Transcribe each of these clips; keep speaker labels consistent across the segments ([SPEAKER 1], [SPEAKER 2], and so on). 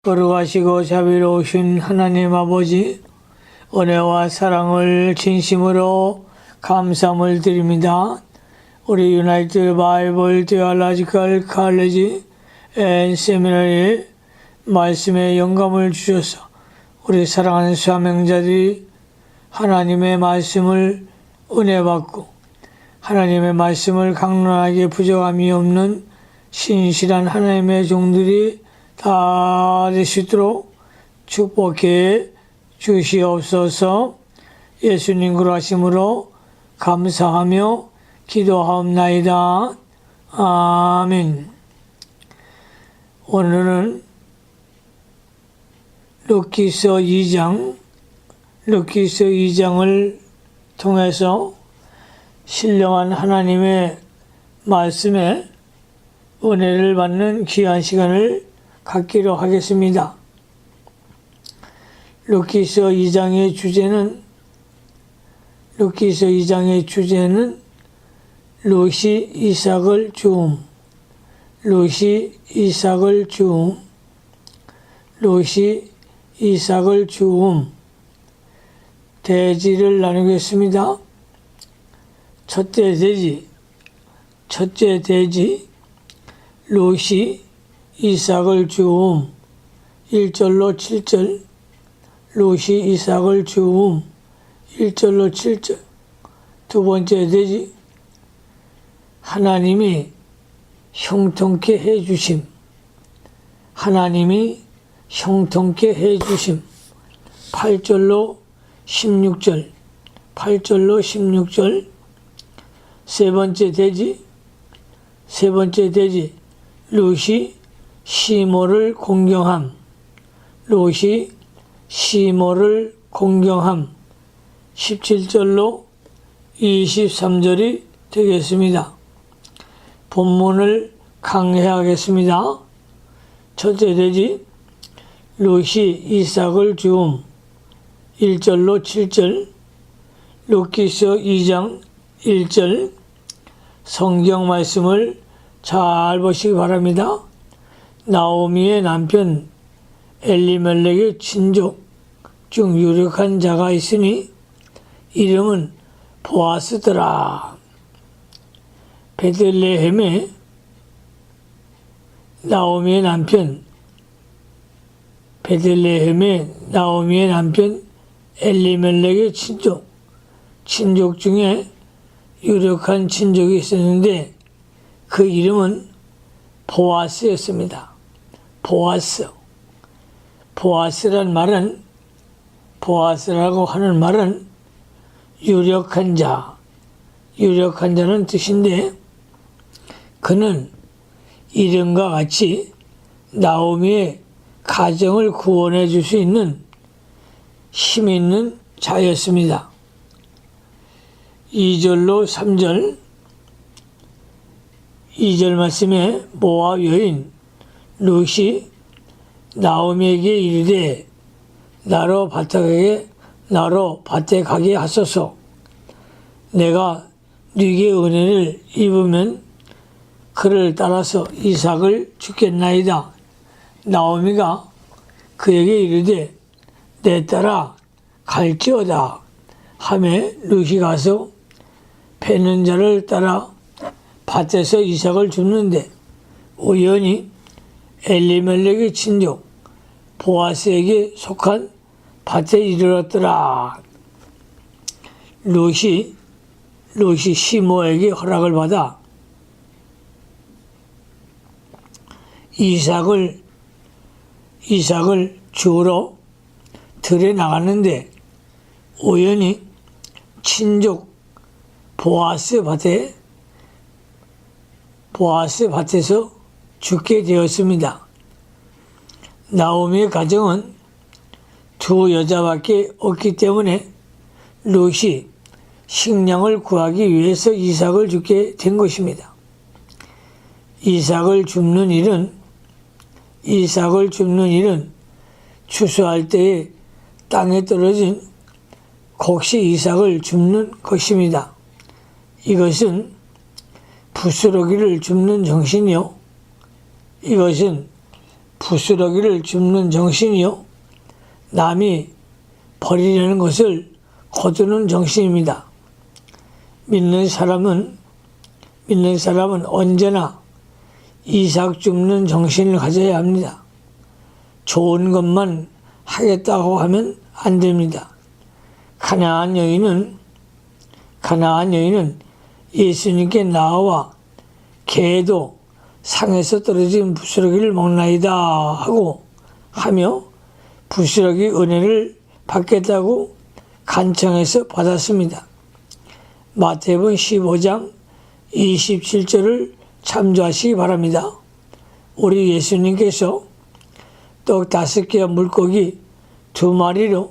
[SPEAKER 1] 거룩하시고 자비로우신 하나님 아버지, 은혜와 사랑을 진심으로 감사함을 드립니다. 우리 유나이티드 바이블 테올로지컬 칼리지 앤 세미나리에 말씀의 영감을 주셔서 우리 사랑하는 사명자들이 하나님의 말씀을 은혜받고 하나님의 말씀을 강론하게 부족함이 없는 신실한 하나님의 종들이 다 될 수 있도록 축복해 주시옵소서. 예수님 그러하심으로 감사하며 기도하옵나이다. 아멘. 오늘은 룻기서 2장을 통해서 신령한 하나님의 말씀에 은혜를 받는 귀한 시간을 갖기로 하겠습니다. 룻기서 2장의 주제는 룻이 이삭을 주음 대지를 나누겠습니다. 첫째 대지 룻이 이삭을 주음 1절로 7절 룻이 이삭을 주음 1절로 7절 두 번째 대지 하나님이 형통케 해주심 8절로 16절 세 번째 대지 룻이 시모를 공경함 17절로 23절이 되겠습니다. 본문을 강해하겠습니다. 첫째 대지 룻이 이삭을 주음 1절로 7절 룻기서 2장 1절 성경 말씀을 잘 보시기 바랍니다. 나오미의 남편 엘리멜렉의 친족 중 유력한 자가 있으니 이름은 보아스더라. 베들레헴에 나오미의 남편 엘리멜렉의 친족 중에 유력한 친족이 있었는데 그 이름은 보아스였습니다. 보아스라고 하는 말은 유력한 자는 뜻인데 그는 이름과 같이 나오미의 가정을 구원해 줄 수 있는 힘 있는 자였습니다. 2절로 3절 2절 말씀에 모압 여인 룻이 나오미에게 이르되 나로 밭에 가게 하소서. 내가 네게 은혜를 입으면 그를 따라서 이삭을 주겠나이다. 나오미가 그에게 이르되 내 따라 갈지어다 하매 룻이 가서 패는 자를 따라 밭에서 이삭을 줍는데 우연히 엘리멜렉의 친족 보아스에게 속한 밭에 이르렀더라. 룻이 시모에게 허락을 받아 이삭을 주우러 들에 나갔는데 우연히 친족 보아스 밭에서 죽게 되었습니다. 나오미의 가정은 두 여자밖에 없기 때문에 룻이 식량을 구하기 위해서 이삭을 주게 된 것입니다. 이삭을 줍는 일은 추수할 때에 땅에 떨어진 곡식 이삭을 줍는 것입니다. 이것은 부스러기를 줍는 정신이요 이것은 부스러기를 줍는 정신이요 남이 버리려는 것을 거두는 정신입니다. 믿는 사람은 언제나 이삭 줍는 정신을 가져야 합니다. 좋은 것만 하겠다고 하면 안 됩니다. 가나안 여인은 예수님께 나와 개도 상에서 떨어진 부스러기를 먹나이다 하며 부스러기 은혜를 받겠다고 간청해서 받았습니다. 마태복음 15장 27절을 참조하시기 바랍니다. 우리 예수님께서 떡 5개와 물고기 2마리로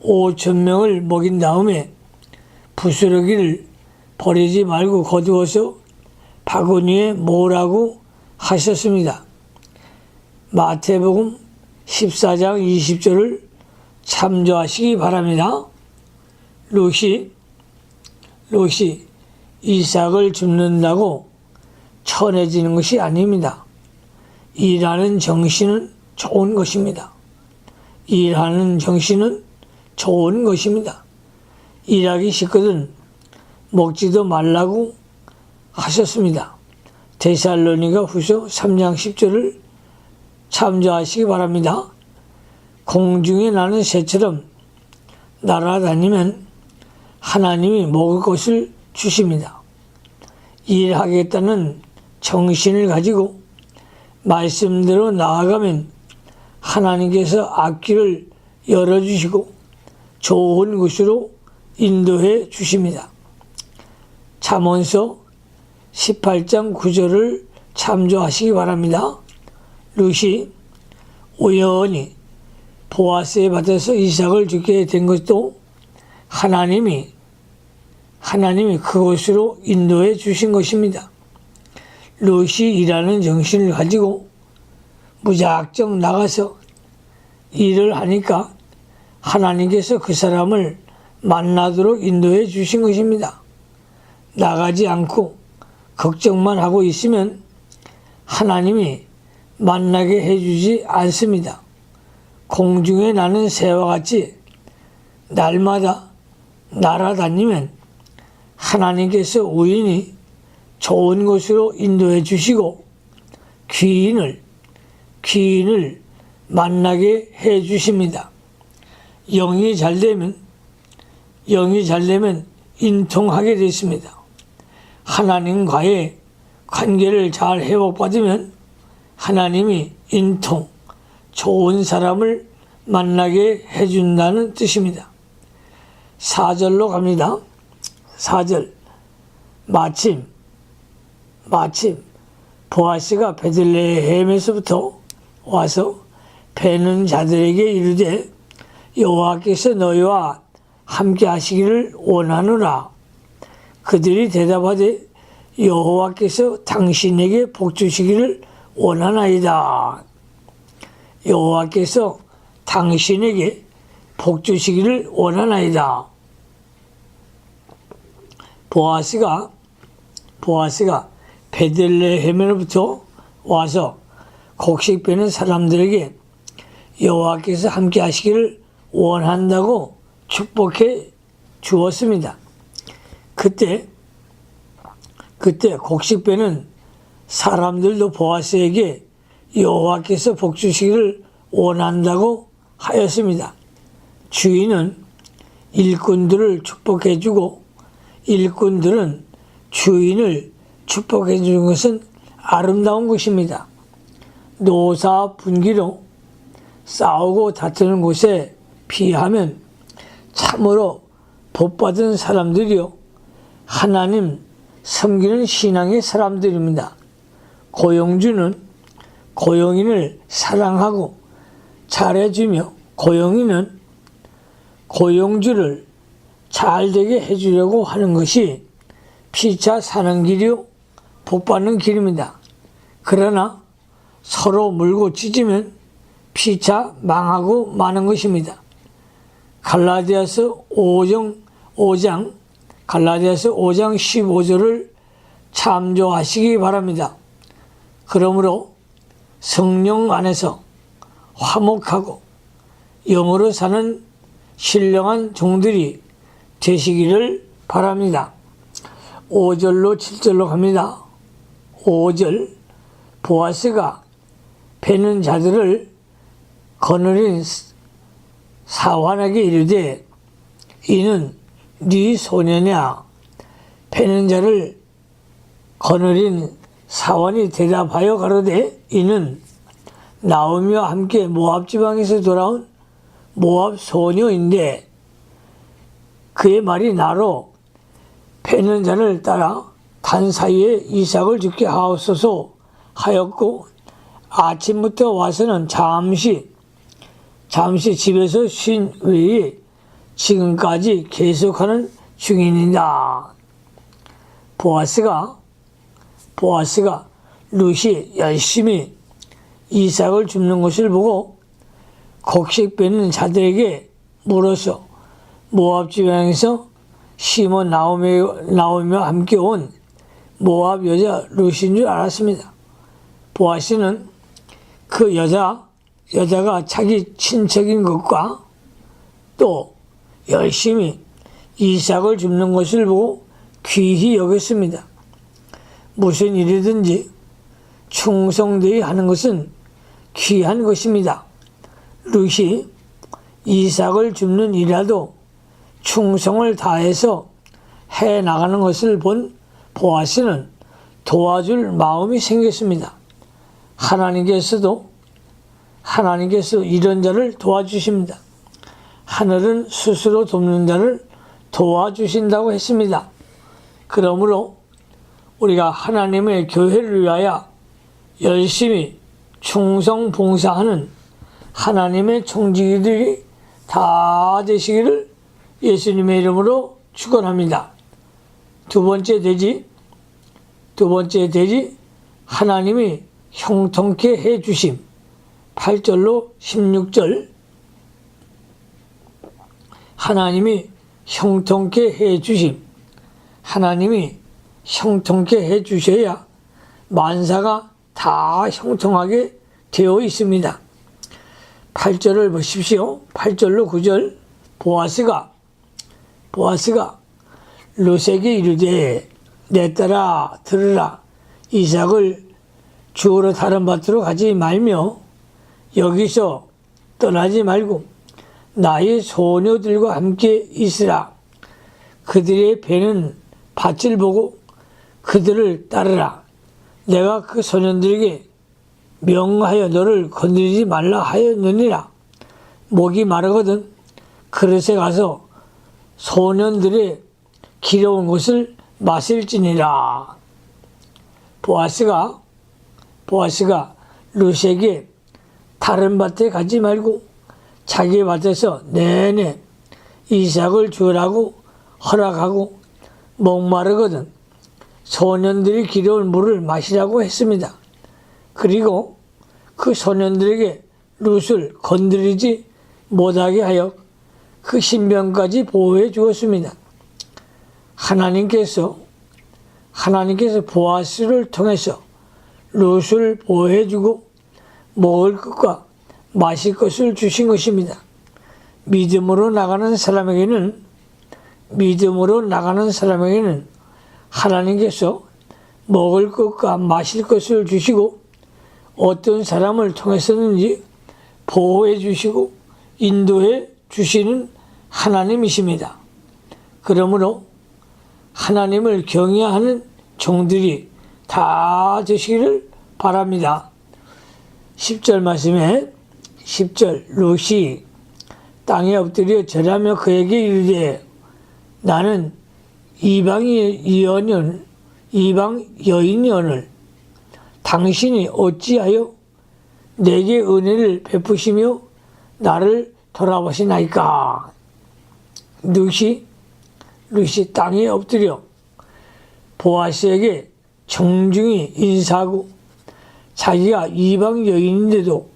[SPEAKER 1] 5,000명을 먹인 다음에 부스러기를 버리지 말고 거두어서 바구니에 모으라고 하셨습니다. 마태복음 14장 20절을 참조하시기 바랍니다. 롯이 이삭을 줍는다고 천해지는 것이 아닙니다. 일하는 정신은 좋은 것입니다. 일하기 싫거든 먹지도 말라고 하셨습니다. 데살로니가 후서 3장 10절을 참조하시기 바랍니다. 공중에 나는 새처럼 날아다니면 하나님이 먹을 것을 주십니다. 일하겠다는 정신을 가지고 말씀대로 나아가면 하나님께서 앞길을 열어주시고 좋은 곳으로 인도해 주십니다. 잠언서 18장 9절을 참조하시기 바랍니다. 롯이 우연히 보아스의 밭에서 이삭을 주게 된 것도 하나님이 그곳으로 인도해 주신 것입니다. 롯이 일하는 정신을 가지고 무작정 나가서 일을 하니까 하나님께서 그 사람을 만나도록 인도해 주신 것입니다. 나가지 않고 걱정만 하고 있으면 하나님이 만나게 해주지 않습니다. 공중에 나는 새와 같이 날마다 날아다니면 하나님께서 우연히 좋은 곳으로 인도해 주시고 귀인을 만나게 해 주십니다. 영이 잘 되면 인통하게 됐습니다. 하나님과의 관계를 잘 회복받으면 하나님이 좋은 사람을 만나게 해준다는 뜻입니다. 4절로 갑니다. 4절 마침 보아스가 베들레헴에서부터 와서 배는 자들에게 이르되 여호와께서 너희와 함께 하시기를 원하노라. 그들이 대답하되 여호와께서 당신에게 복주시기를 원하나이다. 여호와께서 당신에게 복주시기를 원하나이다. 보아스가 베들레헴으로부터 와서 곡식 베는 사람들에게 여호와께서 함께 하시기를 원한다고 축복해 주었습니다. 그때 곡식 베는 사람들도 보아스에게 여호와께서 복주시기를 원한다고 하였습니다. 주인은 일꾼들을 축복해 주고 일꾼들은 주인을 축복해 주는 것은 아름다운 것입니다. 노사 분기로 싸우고 다투는 곳에 피하면 참으로 복받은 사람들이요 하나님 섬기는 신앙의 사람들입니다. 고용주는 고용인을 사랑하고 잘해주며 고용인은 고용주를 잘되게 해주려고 하는 것이 피차 사는 길이요 복받는 길입니다. 그러나 서로 물고 찢으면 피차 망하고 마는 것입니다. 갈라디아서 5장 15절을 참조하시기 바랍니다. 그러므로 성령 안에서 화목하고 영으로 사는 신령한 종들이 되시기를 바랍니다. 5절로 7절로 갑니다. 5절 보아스가 베는 자들을 거느린 사환에게 이르되 이는 네 소녀냐. 베는 자를 거느린 사환이 대답하여 가로되 이는 나오미와 함께 모압 지방에서 돌아온 모압 소녀인데 그의 말이 나로 베는 자를 따라 단 사이에 이삭을 죽게 하옵소서 하였고 아침부터 와서는 잠시 집에서 쉰 외에 지금까지 계속하는 중인이다. 보아스가 룻이 열심히 이삭을 줍는 것을 보고 곡식 베는 자들에게 물어서 모압 지방에서 시몬 나오미와 함께 온 모압 여자 룻인 줄 알았습니다. 보아스는 그 여자가 자기 친척인 것과 또 열심히 이삭을 줍는 것을 보고 귀히 여겼습니다. 무슨 일이든지 충성되이 하는 것은 귀한 것입니다. 룻이 이삭을 줍는 일이라도 충성을 다해서 해 나가는 것을 본 보아스는 도와줄 마음이 생겼습니다. 하나님께서 이런 자를 도와주십니다. 하늘은 스스로 돕는 자를 도와주신다고 했습니다. 그러므로 우리가 하나님의 교회를 위하여 열심히 충성 봉사하는 하나님의 청지기들이 다 되시기를 예수님의 이름으로 축원합니다. 두 번째 대지 하나님이 형통케 해주심. 8절로 16절 하나님이 형통케 해주심. 하나님이 형통케 해주셔야 만사가 다 형통하게 되어 있습니다. 8절을 보십시오. 8절로 9절 보아스가 룻에게 이르되 내 딸아 들으라. 이삭을 주우러 다른 밭으로 가지 말며 여기서 떠나지 말고 나의 소녀들과 함께 있으라. 그들의 배는 밭을 보고 그들을 따르라. 내가 그 소년들에게 명하여 너를 건드리지 말라 하였느니라. 목이 마르거든 그릇에 가서 소년들의 기러운 것을 마실지니라. 보아스가 룻에게 다른 밭에 가지 말고 자기 밭에서 내내 이삭을 주라고 허락하고 목마르거든 소년들이 기러운 물을 마시라고 했습니다. 그리고 그 소년들에게 룻을 건드리지 못하게 하여 그 신병까지 보호해 주었습니다. 하나님께서 보아스를 통해서 룻을 보호해 주고 먹을 것과 마실 것을 주신 것입니다. 믿음으로 나가는 사람에게는 하나님께서 먹을 것과 마실 것을 주시고 어떤 사람을 통해서든지 보호해 주시고 인도해 주시는 하나님이십니다. 그러므로 하나님을 경외하는 종들이 다 되시기를 바랍니다. 10절 말씀에 10절 룻이 땅에 엎드려 절하며 그에게 이르되 나는 이방 여인이오늘 당신이 어찌하여 내게 은혜를 베푸시며 나를 돌아보시나이까. 룻이 땅에 엎드려 보아스에게 정중히 인사하고 자기가 이방 여인인데도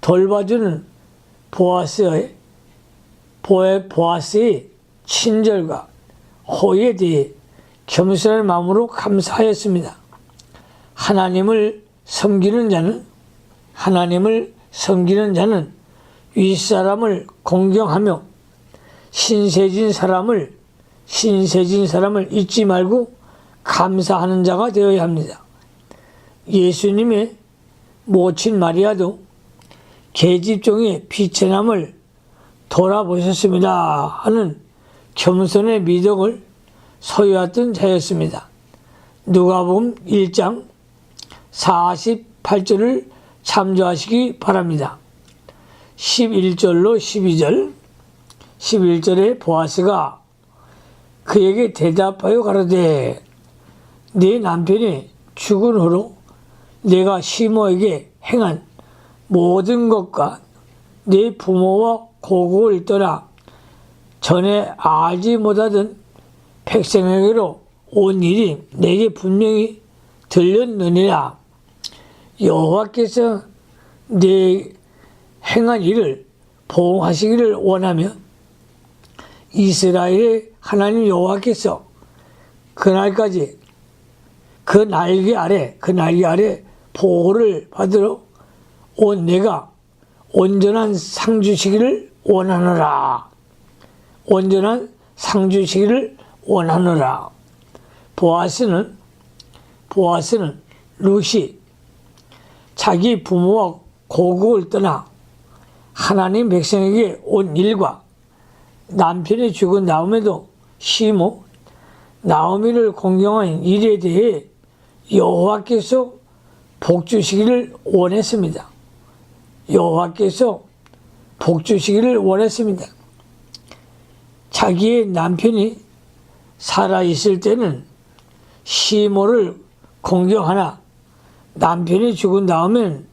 [SPEAKER 1] 돌봐주는 보아스의 친절과 호의에 대해 겸손한 마음으로 감사하였습니다. 하나님을 섬기는 자는 하나님을 섬기는 자는 윗사람을 공경하며 신세진 사람을 잊지 말고 감사하는 자가 되어야 합니다. 예수님의 모친 마리아도 계집종의 비천함을 돌아보셨습니다 하는 겸손의 미덕을 소유했던 자였습니다. 누가복음 1장 48절을 참조하시기 바랍니다. 11절로 12절 11절에 보아스가 그에게 대답하여 가로되 네 남편이 죽은 후로 내가 시모에게 행한 모든 것과 네 부모와 고국을 떠나 전에 알지 못하던 백성에게로 온 일이 내게 분명히 들렸느니라. 여호와께서 네 행한 일을 보응하시기를 원하며 이스라엘의 하나님 여호와께서 그날까지 그 날개 아래 보호를 받으러 온 내가 온전한 상 주시기를 원하노라. 온전한 상 주시기를 원하노라. 보아스는 룻이 자기 부모와 고국을 떠나 하나님 백성에게 온 일과 남편이 죽은 다음에도 시모 나오미를 공경한 일에 대해 여호와께서 복주시기를 원했습니다. 여호와께서 복주시기를 원했습니다. 자기의 남편이 살아있을 때는 시모를 공경하나 남편이 죽은 다음에는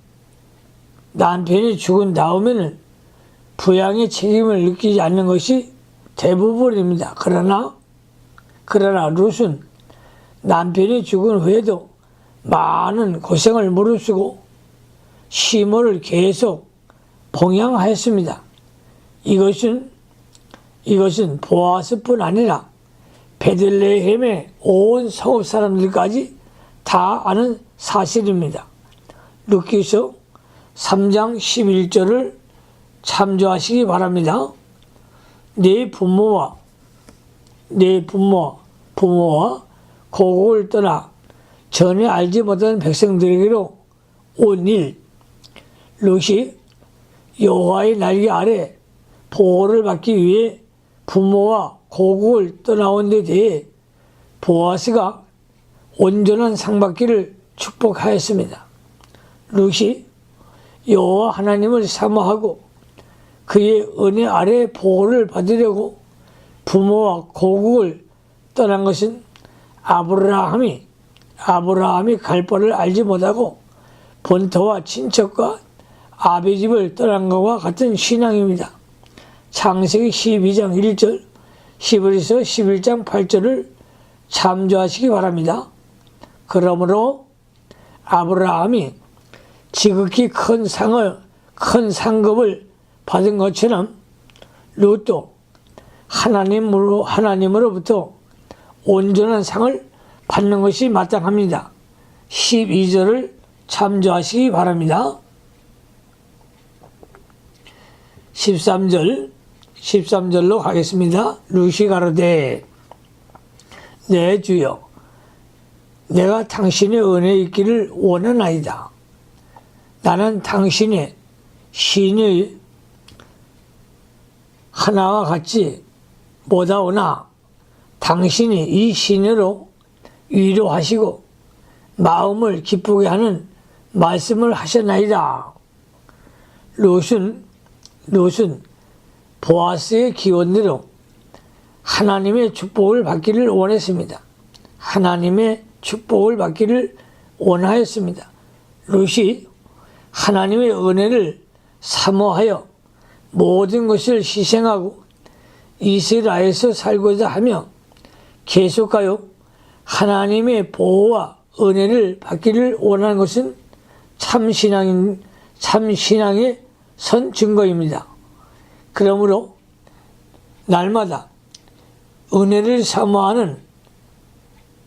[SPEAKER 1] 부양의 책임을 느끼지 않는 것이 대부분입니다. 그러나 룻은 남편이 죽은 후에도 많은 고생을 무릅쓰고 시모를 계속 봉양하였습니다. 이것은 보아스뿐 아니라 베들레헴의 온 성읍 사람들까지 다 아는 사실입니다. 룻기서 3장 11절을 참조하시기 바랍니다. 네 부모와 고국을 떠나 전에 알지 못한 백성들에게로 온 일, 룻이 여호와의 날개 아래 보호를 받기 위해 부모와 고국을 떠나온 데 대해 보아스가 온전한 상받기를 축복하였습니다. 룻이 여호와 하나님을 사모하고 그의 은혜 아래 보호를 받으려고 부모와 고국을 떠난 것은 아브라함이 갈 바를 알지 못하고 본토와 친척과 아비 집을 떠난 것과 같은 신앙입니다. 창세기 12장 1절, 히브리서 11장 8절을 참조하시기 바랍니다. 그러므로 아브라함이 지극히 큰 상급을 받은 것처럼 룻도 하나님으로부터 온전한 상을 받는 것이 마땅합니다. 12절을 참조하시기 바랍니다. 13절로 가겠습니다. 룻이 가로되 네 주여 내가 당신의 은혜에 있기를 원하나이다. 나는 당신의 신의 하나와 같이 못하오나 당신이 이 신으로 위로하시고 마음을 기쁘게 하는 말씀을 하셨나이다. 룻은 보아스의 기원대로 하나님의 축복을 받기를 원했습니다. 하나님의 축복을 받기를 원하였습니다. 룻이 하나님의 은혜를 사모하여 모든 것을 희생하고 이스라엘에서 살고자 하며 계속하여 하나님의 보호와 은혜를 받기를 원하는 것은 참신앙의 선 증거입니다. 그러므로 날마다 은혜를 사모하는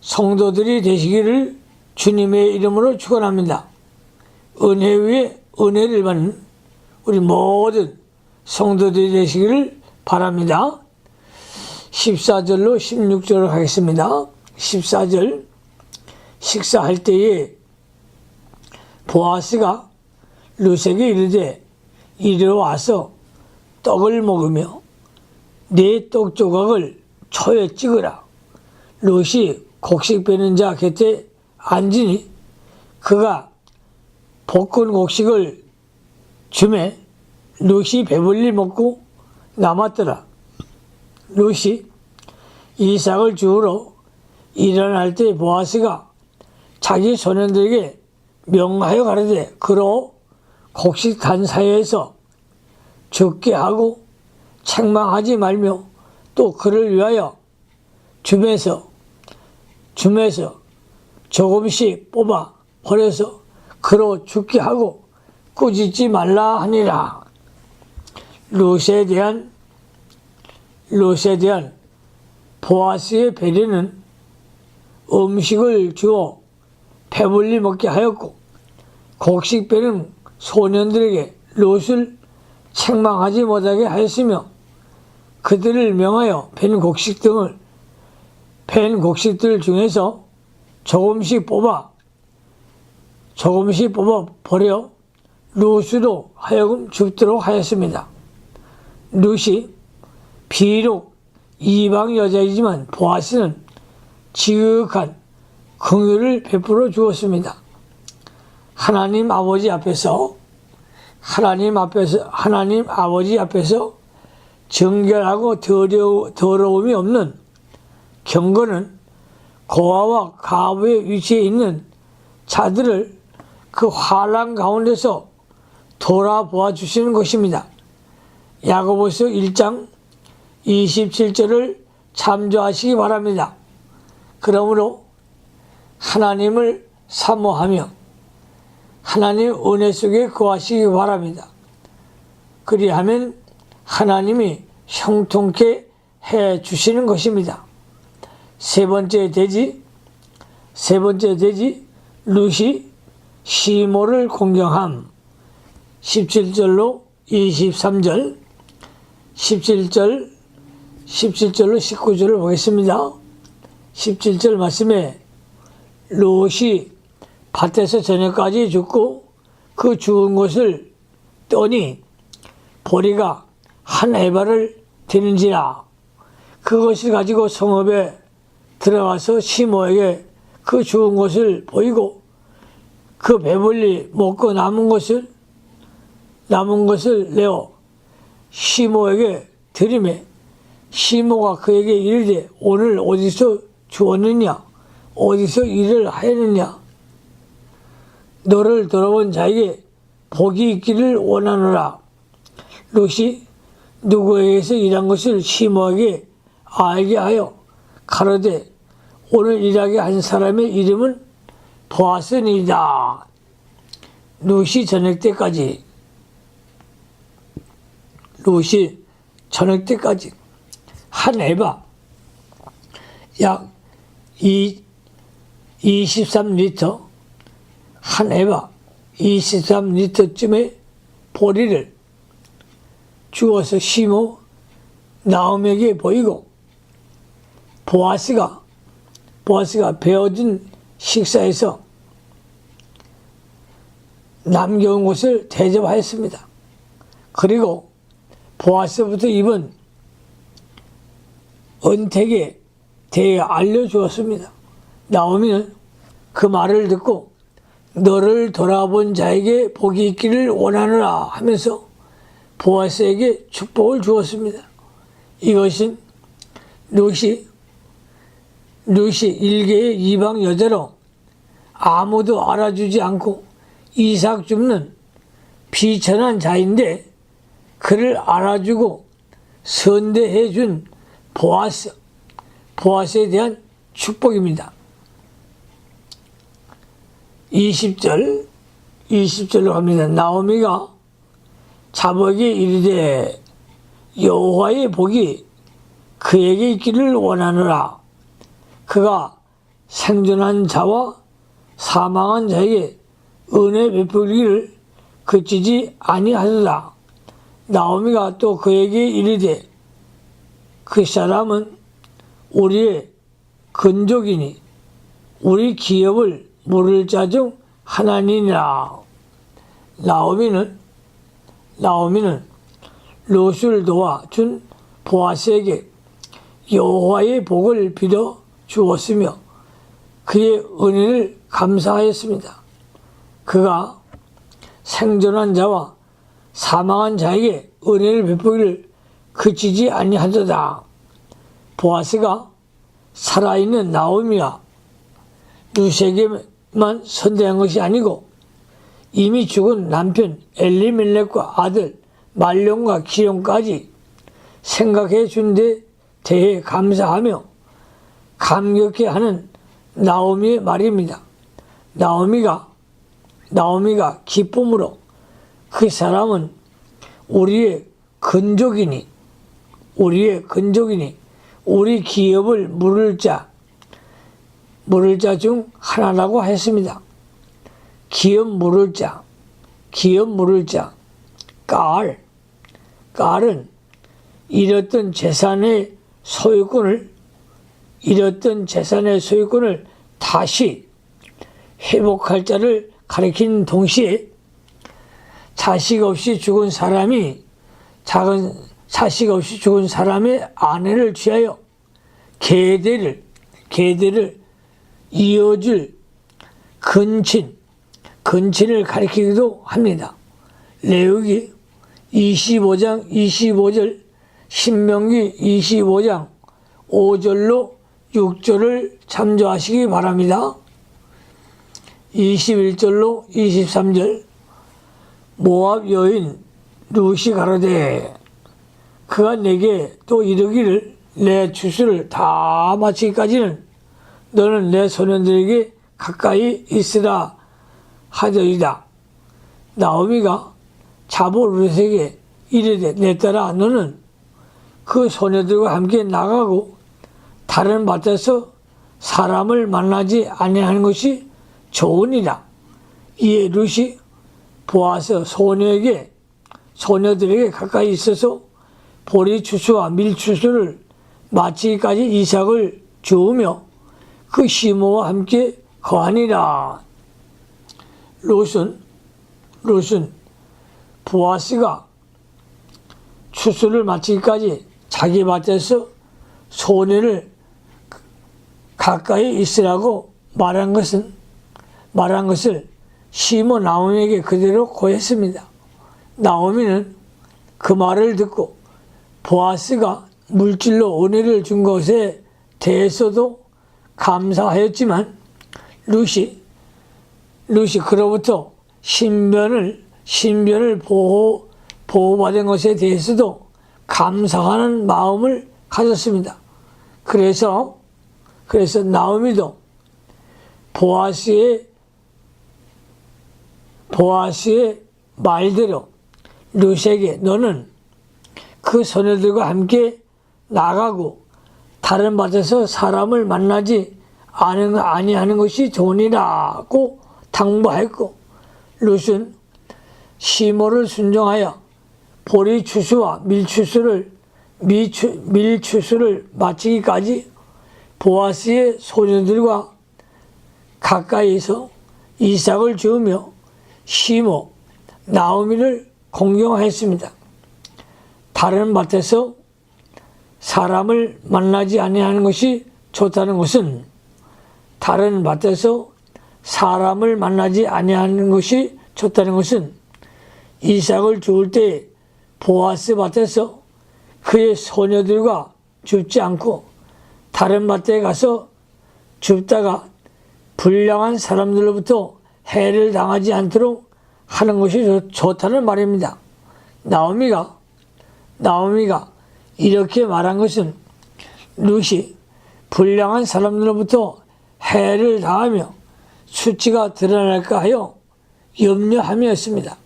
[SPEAKER 1] 성도들이 되시기를 주님의 이름으로 축원합니다. 은혜 위에 은혜를 받는 우리 모든 성도들이 되시기를 바랍니다. 14절로 16절을 가겠습니다. 14절 식사할 때에 보아스가 룻에게 이르되 이리로 와서 떡을 먹으며 네 떡 조각을 초에 찍으라. 룻이 곡식 베는 자 곁에 앉으니 그가 볶은 곡식을 주매 룻이 배불리 먹고 남았더라. 룻이 이삭을 주우러 일어날 때 보아스가 자기 소년들에게 명하여 가르되 그로 곡식 단 사이에서 죽게 하고 책망하지 말며 또 그를 위하여 줌에서 조금씩 뽑아 버려서 그로 죽게 하고 꾸짖지 말라 하니라. 룻에 대한 보아스의 배려는 음식을 주어 배불리 먹게 하였고 곡식 베는 소년들에게 룻을 책망하지 못하게 하였으며 그들을 명하여 벤 곡식들 중에서 조금씩 뽑아 버려 룻으로 하여금 죽도록 하였습니다. 룻이 비록 이방 여자이지만 보아스는 지극한 긍휼을 베풀어 주었습니다. 하나님 아버지 앞에서 정결하고 더러움이 없는 경건은 고아와 가부의 위치에 있는 자들을 그 환난 가운데서 돌아보아 주시는 것입니다. 야고보서 1장 27절을 참조하시기 바랍니다. 그러므로 하나님을 사모하며 하나님 은혜 속에 거하시기 바랍니다. 그리하면 하나님이 형통케 해 주시는 것입니다. 세 번째 돼지 룻이 시모를 공경함. 17절로 23절 17절로 19절을 보겠습니다. 17절 말씀에 룻이 밭에서 저녁까지 죽고 그 죽은 것을 떠니 보리가 한 에바를 되는지라. 그것을 가지고 성읍에 들어가서 시모에게 그 죽은 것을 보이고 그 배불리 먹고 남은 것을 내어 시모에게 드리매 시모가 그에게 이르되 오늘 어디서 주었느냐 어디서 일을 하였느냐 너를 돌아본 자에게 복이 있기를 원하노라. 룻이 누구에게서 일한 것을 시모에게 알게 하여 가로되 오늘 일하게 한 사람의 이름은 보아스니이다. 룻이 저녁 때까지 한 에바 약 23리터 한 에바 23리터쯤의 보리를 주어서 시모 나옴에게 보이고 보아스가 베어진 식사에서 남겨온 것을 대접하였습니다. 그리고 보아스부터 입은 은택에 대해 알려주었습니다. 나오미는 그 말을 듣고 너를 돌아본 자에게 복이 있기를 원하노라 하면서 보아스에게 축복을 주었습니다. 이것은 룻이 일개의 이방 여자로 아무도 알아주지 않고 이삭 줍는 비천한 자인데 그를 알아주고 선대해 준 보아스에 대한 축복입니다. 20절로 갑니다. 나오미가 자복에게 이르되 여호와의 복이 그에게 있기를 원하노라. 그가 생존한 자와 사망한 자에게 은혜 베풀기를 그치지 아니하더라. 나오미가 또 그에게 이르되 그 사람은 우리의 근족이니 우리 기업을 물을 자 중 하나니라. 나오미는 롯을 도와 준 보아스에게 여호와의 복을 빌어 주었으며 그의 은혜를 감사하였습니다. 그가 생존한 자와 사망한 자에게 은혜를 베푸기를 그치지 아니하도다. 보아스가 살아있는 나오미와 룻에게만 선대한 것이 아니고 이미 죽은 남편 엘리멜렉과 아들 말론과 기론까지 생각해 준 데 대해 감사하며 감격해 하는 나오미의 말입니다. 나오미가 기쁨으로 그 사람은 우리의 근족이니 우리 기업을 물을 자 중 하나라고 했습니다. 기업 물을 자. 깔은 잃었던 재산의 소유권을 다시 회복할 자를 가리키는 동시에 자식 없이 죽은 사람의 아내를 취하여 계대를 이어줄 근친을 가리키기도 합니다. 레위기 25장 25절, 신명기 25장 5절로 6절을 참조하시기 바랍니다. 21절로 23절 모압 여인 룻이 가로되 그가 내게 또 이르기를 내 추수를 다 마치기까지는 너는 내 소년들에게 가까이 있으라 하더이다. 나오미가 자보 룻에게 이르되 내 딸아 너는 그 소녀들과 함께 나가고 다른 밭에서 사람을 만나지 아니하는 것이 좋으니라. 이에 룻이 보아스 소녀들에게 가까이 있어서 보리 추수와 밀 추수를 마치기까지 이삭을 주우며 그 시모와 함께 거하니라. 롯은 보아스가 추수를 마치기까지 자기 밭에서 소녀를 가까이 있으라고 말한 것을 시모 나오미에게 그대로 고했습니다. 나오미는 그 말을 듣고 보아스가 물질로 은혜를 준 것에 대해서도 감사하였지만 룻이 그로부터 신변을 보호받은 것에 대해서도 감사하는 마음을 가졌습니다. 그래서 나오미도 보아스의 말대로 룻에게 너는 그 소녀들과 함께 나가고 다른 밭에서 사람을 만나지 아니하는 것이 좋으니라고 당부하였고 룻은 시모를 순종하여 보리 추수와 밀 추수를 마치기까지 보아스의 소녀들과 가까이서 이삭을 주우며 시모 나오미를 공경하였습니다. 다른 밭에서 사람을 만나지 아니하는 것이 좋다는 것은 이삭을 주울 때 보아스 밭에서 그의 소녀들과 줍지 않고 다른 밭에 가서 줍다가 불량한 사람들로부터 해를 당하지 않도록 하는 것이 좋다는 말입니다. 나오미가 이렇게 말한 것은 룻이 불량한 사람들로부터 해를 당하며 수치가 드러날까 하여 염려함이었습니다.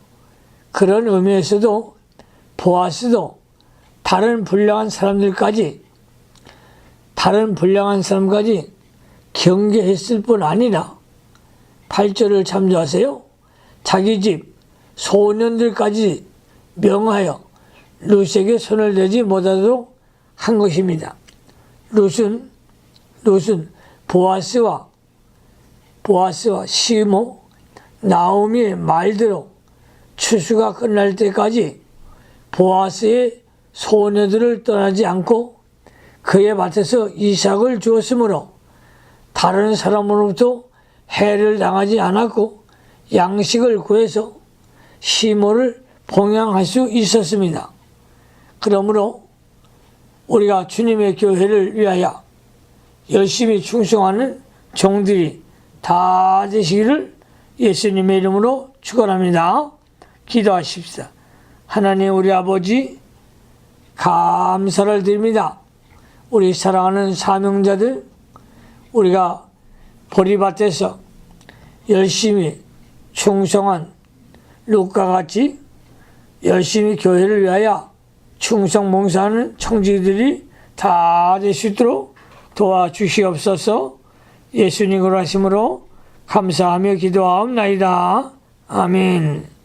[SPEAKER 1] 그런 의미에서도 보아스도 다른 불량한 사람까지 경계했을 뿐 아니라 8절을 참조하세요. 자기 집 소년들까지 명하여 룻에게 손을 대지 못하도록 한 것입니다. 룻은 보아스와 시모, 나오미의 말대로 추수가 끝날 때까지 보아스의 소녀들을 떠나지 않고 그의 밭에서 이삭을 주었으므로 다른 사람으로부터 해를 당하지 않았고 양식을 구해서 시모를 봉양할 수 있었습니다. 그러므로 우리가 주님의 교회를 위하여 열심히 충성하는 종들이 다 되시기를 예수님의 이름으로 축원합니다. 기도하십시다. 하나님 우리 아버지 감사를 드립니다. 우리 사랑하는 사명자들, 우리가 보리밭에서 열심히 충성한 룻과 같이 열심히 교회를 위하여 충성 봉사하는 청지들이 다 될 수 있도록 도와주시옵소서. 예수님으로 하심으로 감사하며 기도하옵나이다. 아멘.